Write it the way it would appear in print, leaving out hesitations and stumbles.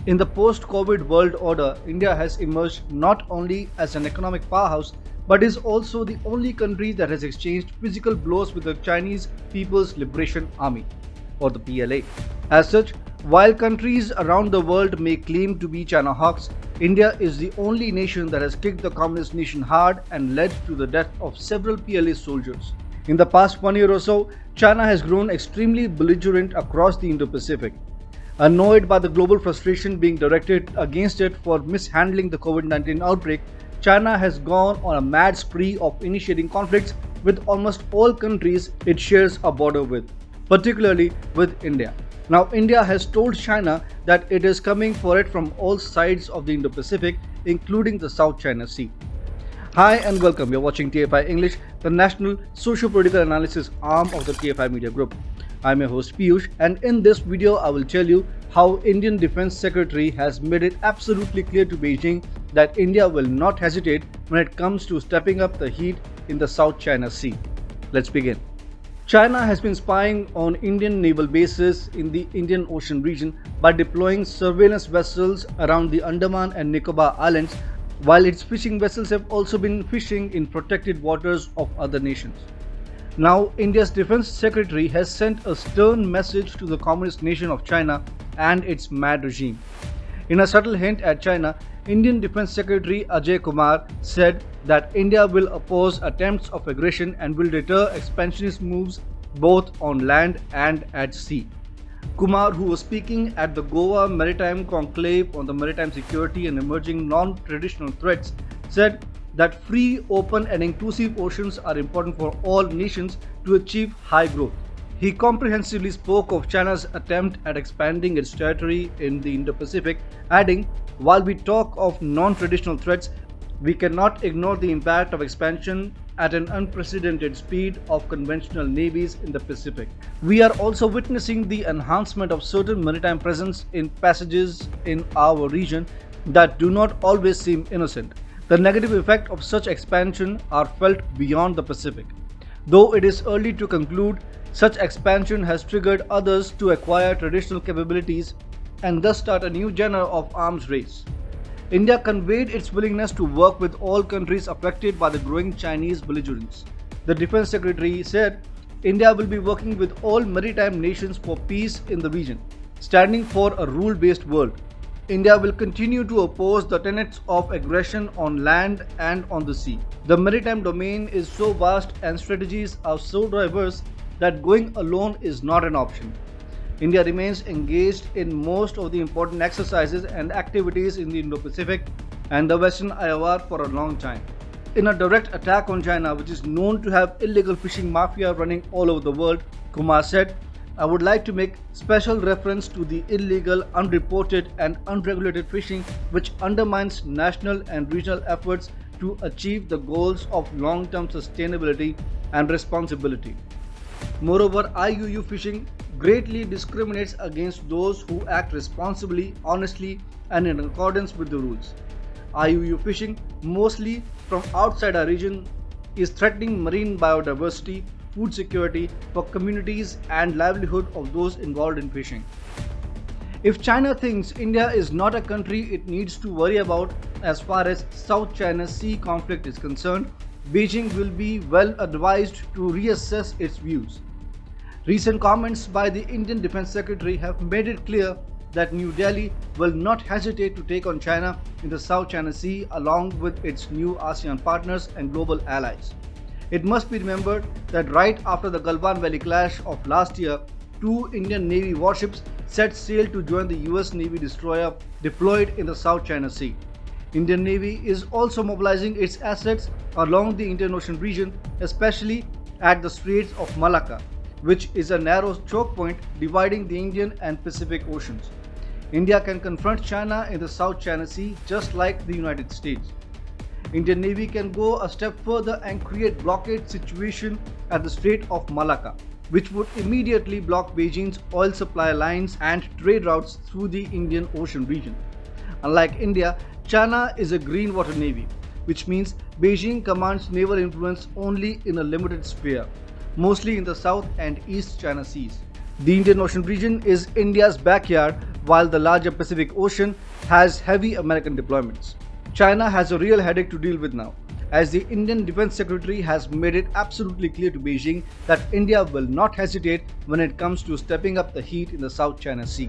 In the post-COVID world order, India has emerged not only as an economic powerhouse but is also the only country that has exchanged physical blows with the Chinese People's Liberation Army, or the PLA. As such, while countries around the world may claim to be China hawks, India is the only nation that has kicked the communist nation hard and led to the death of several PLA soldiers. In the past 1 year or so, China has grown extremely belligerent across the Indo-Pacific. Annoyed by the global frustration being directed against it for mishandling the COVID-19 outbreak, China has gone on a mad spree of initiating conflicts with almost all countries it shares a border with, particularly with India. Now, India has told China that it is coming for it from all sides of the Indo-Pacific, including the South China Sea. Hi and welcome. You're watching TFI English, the national socio-political analysis arm of the TFI Media Group. I'm your host Piyush, and in this video I will tell you how Indian Defence Secretary has made it absolutely clear to Beijing that India will not hesitate when it comes to stepping up the heat in the South China Sea. Let's begin. China has been spying on Indian naval bases in the Indian Ocean region by deploying surveillance vessels around the Andaman and Nicobar Islands, while its fishing vessels have also been fishing in protected waters of other nations. Now, India's Defence Secretary has sent a stern message to the Communist nation of China and its mad regime. In a subtle hint at China, Indian Defence Secretary Ajay Kumar said that India will oppose attempts of aggression and will deter expansionist moves both on land and at sea. Kumar, who was speaking at the Goa Maritime Conclave on the maritime security and emerging non-traditional threats, said that free, open and inclusive oceans are important for all nations to achieve high growth. He comprehensively spoke of China's attempt at expanding its territory in the Indo-Pacific, adding, "While we talk of non-traditional threats, we cannot ignore the impact of expansion at an unprecedented speed of conventional navies in the Pacific. We are also witnessing the enhancement of certain maritime presence in passages in our region that do not always seem innocent. The negative effect of such expansion are felt beyond the Pacific. Though it is early to conclude, such expansion has triggered others to acquire traditional capabilities and thus start a new genre of arms race." India conveyed its willingness to work with all countries affected by the growing Chinese belligerence. The Defence Secretary said, "India will be working with all maritime nations for peace in the region, standing for a rule-based world. India will continue to oppose the tenets of aggression on land and on the sea. The maritime domain is so vast and strategies are so diverse that going alone is not an option. India remains engaged in most of the important exercises and activities in the Indo-Pacific and the Western IOR for a long time." In a direct attack on China, which is known to have illegal fishing mafia running all over the world, Kumar said, "I would like to make special reference to the illegal, unreported and unregulated fishing which undermines national and regional efforts to achieve the goals of long-term sustainability and responsibility. Moreover, IUU fishing greatly discriminates against those who act responsibly, honestly and in accordance with the rules. IUU fishing, mostly from outside our region, is threatening marine biodiversity, food security for communities and livelihood of those involved in fishing." If China thinks India is not a country it needs to worry about as far as South China Sea conflict is concerned, Beijing will be well advised to reassess its views. Recent comments by the Indian Defence Secretary have made it clear that New Delhi will not hesitate to take on China in the South China Sea along with its new ASEAN partners and global allies. It must be remembered that right after the Galwan Valley clash of last year, 2 Indian Navy warships set sail to join the US Navy destroyer deployed in the South China Sea. Indian Navy is also mobilizing its assets along the Indian Ocean region, especially at the Straits of Malacca, which is a narrow choke point dividing the Indian and Pacific Oceans. India can confront China in the South China Sea just like the United States. Indian Navy can go a step further and create blockade situation at the Strait of Malacca, which would immediately block Beijing's oil supply lines and trade routes through the Indian Ocean region. Unlike India, China is a green water navy, which means Beijing commands naval influence only in a limited sphere, mostly in the South and East China Seas. The Indian Ocean region is India's backyard, while the larger Pacific Ocean has heavy American deployments. China has a real headache to deal with now, as the Indian Defense Secretary has made it absolutely clear to Beijing that India will not hesitate when it comes to stepping up the heat in the South China Sea.